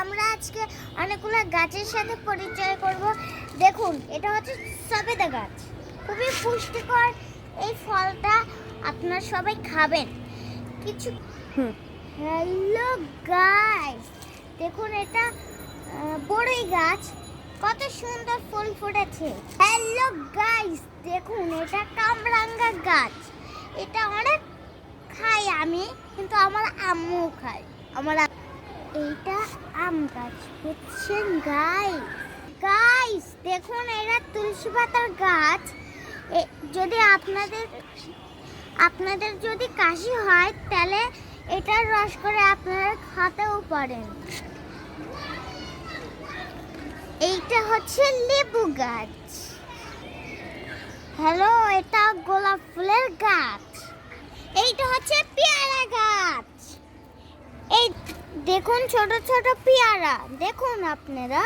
আমরা আজকে অনেকগুলো গাছের সাথে পরিচয় করব। দেখুন, এটা হচ্ছে সবেদা গাছ। খুবই পুষ্টিকর এই ফলটা, আপনারা সবাই খাবেন। কিছু হ্যালো গাইস, দেখুন এটা বড়ই গাছ, কত সুন্দর ফুল ফুটেছে। হ্যালো গাইস, দেখুন এটা কামরাঙ্গা গাছ। এটা অনেক খাই আমি, কিন্তু আমার আম্মু খায়। এইটা আম গাছ, বুঝছেন গাইস? দেখুন এটা তুলসী পাতার গাছ। যদি আপনাদের যদি কাশি হয়, তাহলে এটার রস করে আপনারা খেতেও পারেন। এইটা হচ্ছে লেবু গাছ। হ্যালো, এটা গোলাপ ফুলের গাছ। এইটা হচ্ছে পেয়ারা গাছ। এই দেখুন ছোট ছোট পেয়ারা, দেখুন আপনারা।